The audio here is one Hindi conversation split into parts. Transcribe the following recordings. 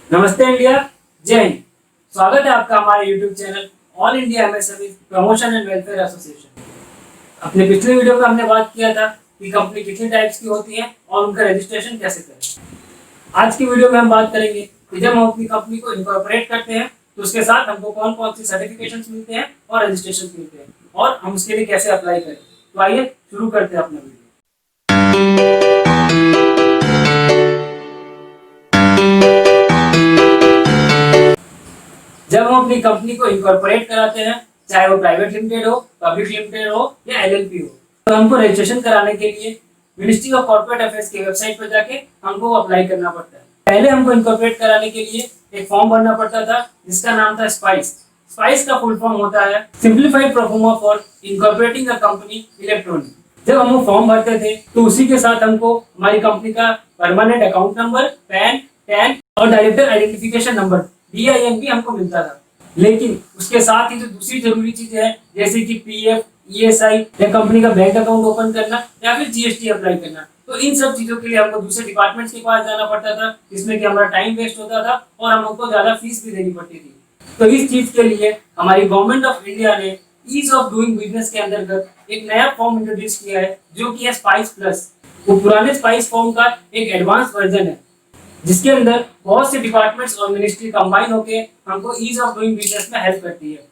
नमस्ते इंडिया, जय हिंद। स्वागत है आपका हमारे YouTube channel all India MSME promotion and welfare association. अपने पिछले वीडियो में हमने बात किया था कि कंपनी कितने टाइप्स की होती है और उनका रजिस्ट्रेशन कैसे करें। आज की वीडियो में हम बात करेंगे कि जब हम अपनी कंपनी को इनकॉर्पोरेट करते हैं तो उसके साथ हमको कौन कौन सी सर्टिफिकेशंस मिलते हैं और रजिस्ट्रेशन मिलते हैं और हम उसके लिए कैसे अप्लाई करें। तो आइए शुरू करते हैं अपना वीडियो। जब हम अपनी कंपनी को इनकॉर्पोरेट कराते हैं, चाहे वो प्राइवेट लिमिटेड हो, पब्लिक लिमिटेड हो या एलएलपी हो, तो हमको रजिस्ट्रेशन कराने के लिए मिनिस्ट्री ऑफ कॉर्पोरेट अफेयर्स की वेबसाइट पर जाके हमको अप्लाई करना पड़ता है। पहले हमको इनकॉर्पोरेट कराने के लिए एक फॉर्म भरना पड़ता था जिसका नाम था स्पाइस। स्पाइस का फुल फॉर्म होता है simplified proforma for incorporating a company electronic. जब हम वो फॉर्म भरते थे तो उसी के साथ हमको हमारी कंपनी का permanent account number, pan, tan और डायरेक्टर आइडेंटिफिकेशन नंबर DIN भी हमको मिलता था। लेकिन उसके साथ ही जो दूसरी जरूरी चीजें हैं जैसे कि PF, ESI या कंपनी का बैंक अकाउंट ओपन करना या फिर GST अप्लाई करना, तो इन सब चीजों के लिए हमको दूसरे डिपार्टमेंट्स के पास जाना पड़ता था, जिसमें कि हमारा टाइम वेस्ट होता था और हमको ज्यादा फीस भी देनी पड़ती थी। तो इस चीज के लिए हमारी गवर्नमेंट ऑफ इंडिया ने ईज ऑफ डूइंग बिजनेस के अंतर्गत एक नया फॉर्म इंट्रोड्यूस किया है जो कि है स्पाइस प्लस। वो पुराने स्पाइस फॉर्म का एक एडवांस वर्जन है जिसके अंदर बहुत से डिपार्टमेंट्स और मिनिस्ट्री कंबाइन होके हमको ईज ऑफ डूइंग बिजनेस में हेल्प करती है।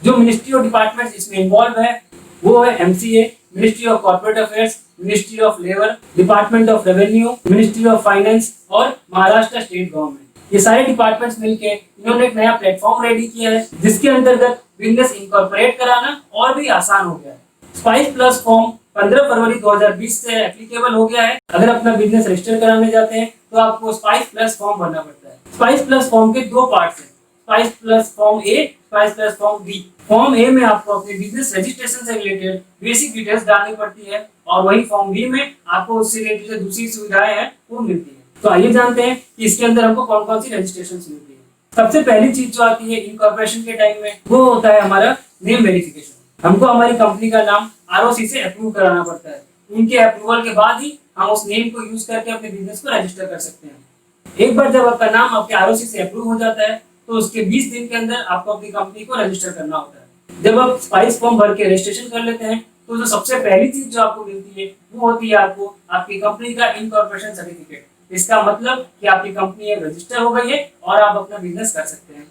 जो मिनिस्ट्री और डिपार्टमेंट्स इसमें इन्वॉल्व है वो है MCA, ministry of corporate affairs, ministry of labour, department of revenue, ministry of finance और महाराष्ट्र स्टेट गवर्नमेंट। ये सारे डिपार्टमेंट्स मिलकर इन्होंने एक नया प्लेटफॉर्म रेडी किया है जिसके अंतर्गत बिजनेस इनकॉर्पोरेट कराना और भी आसान हो गया है। स्पाइस प्लस फॉर्म 15 फरवरी 2020 से एप्लीकेबल हो गया है। अगर अपना बिजनेस रजिस्टर कराने जाते हैं तो आपको स्पाइस प्लस फॉर्म भरना पड़ता है। स्पाइस प्लस फॉर्म के दो पार्ट्स हैं, SPICe plus form A, SPICe plus form B. Form A में आपको अपने बिजनेस रजिस्ट्रेशन से रिलेटेड बेसिक डिटेल्स डालनी पड़ती है और वही फॉर्म बी में आपको उससे रिलेटेड जो दूसरी सुविधाएं हैं वो मिलती है। तो आइए जानते हैं कि इसके अंदर हमको कौन कौन सी रजिस्ट्रेशन मिलती है। सबसे पहली चीज जो आती है इनकॉर्पोरेशन के टाइम में वो होता है हमारा नेम वेरिफिकेशन। हमको हमारी कंपनी का नाम ROC से अप्रूव कराना पड़ता है। उनके अप्रूवल के बाद ही हम उस नेम को यूज करके अपने बिजनेस को रजिस्टर कर सकते हैं। एक बार जब आपका नाम आपके ROC से अप्रूव हो जाता है तो उसके 20 दिन के अंदर आपको अपनी कंपनी को रजिस्टर करना होता है। जब आप स्पाइस फॉर्म भर के रजिस्ट्रेशन कर लेते हैं तो जो सबसे पहली चीज जो आपको मिलती है वो होती है आपको आपकी कंपनी का इनकॉर्पोरेशन सर्टिफिकेट। इसका मतलब कि आपकी कंपनी रजिस्टर हो गई है और आप अपना बिजनेस कर सकते हैं।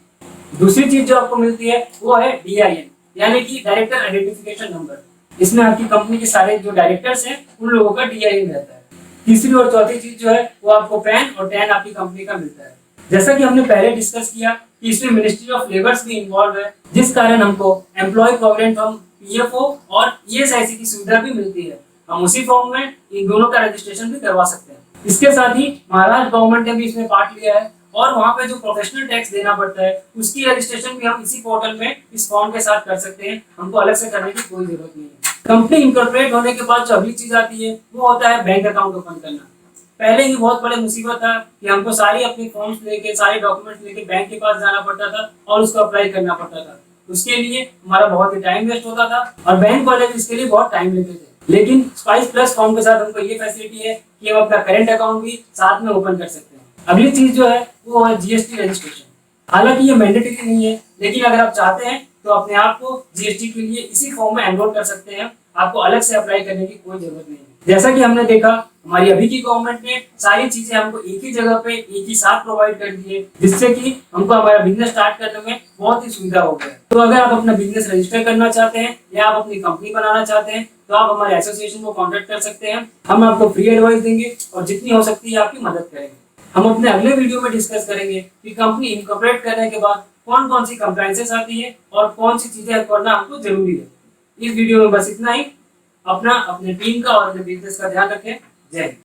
दूसरी चीज जो आपको मिलती है वो है DIN यानी कि डायरेक्टर आइडेंटिफिकेशन नंबर। इसमें आपकी कंपनी के सारे जो डायरेक्टर्स हैं उन लोगों का DIN रहता है। तीसरी और चौथी चीज जो है वो आपको पैन और टैन आपकी कंपनी का मिलता है। जैसा कि हमने पहले डिस्कस किया कि इसमें मिनिस्ट्री ऑफ लेबर्स भी इन्वॉल्व है, जिस कारण हमको एम्प्लॉय प्रोविडेंट फंड PFO और ESIC की सुविधा भी मिलती है। हम उसी फॉर्म में इन दोनों का रजिस्ट्रेशन भी करवा सकते हैं। इसके साथ ही महाराष्ट्र गवर्नमेंट ने भी इसमें पार्ट लिया है और वहाँ पे जो प्रोफेशनल टैक्स देना पड़ता है उसकी रजिस्ट्रेशन भी हम इसी पोर्टल में इस फॉर्म के साथ कर सकते हैं। हमको अलग से करने की कोई जरूरत नहीं है। कंपनी इनकॉर्पोरेट होने के बाद जो अगली चीज आती है वो होता है बैंक अकाउंट ओपन करना। पहले ही बहुत बड़े मुसीबत था कि हमको सारी अपनी फॉर्म्स लेके सारे डॉक्यूमेंट्स लेके बैंक के पास जाना पड़ता था और उसको अप्लाई करना पड़ता था। उसके लिए हमारा बहुत ही टाइम वेस्ट होता था और बैंक वाले भी इसके लिए बहुत टाइम लेते थे। लेकिन स्पाइस प्लस फॉर्म के साथ हमको ये फैसिलिटी है कि हम अपना करेंट अकाउंट भी साथ में ओपन कर सकते हैं। अगली चीज जो है वो है GST रजिस्ट्रेशन। हालांकि ये मैंडेटरी नहीं है, लेकिन अगर आप चाहते हैं तो अपने आप को GST के लिए इसी फॉर्म में एनरोल कर सकते हैं। आपको अलग से अप्लाई करने की कोई जरूरत नहीं है। जैसा कि हमने देखा हमारी अभी की गवर्नमेंट ने सारी चीजें हमको एक ही जगह पे एक ही साथ प्रोवाइड कर दी है, जिससे कि हमको हमारा बिजनेस स्टार्ट करने में बहुत ही सुविधा हो गया। तो अगर आप अपना बिजनेस रजिस्टर करना चाहते हैं या आप अपनी कंपनी बनाना चाहते हैं तो आप हमारे एसोसिएशन को कॉन्टेक्ट कर सकते हैं। हम आपको फ्री एडवाइस देंगे और जितनी हो सकती है आपकी मदद करेंगे। हम अपने अगले वीडियो में डिस्कस करेंगे कि कंपनी इनकॉर्पोरेट करने के बाद कौन कौन सी कंप्लायंसेस आती है और कौन सी चीजें करना हमको जरूरी है। इस वीडियो में बस इतना ही। अपने टीम का और अपने बिजनेस का ध्यान रखें। जय हिंद।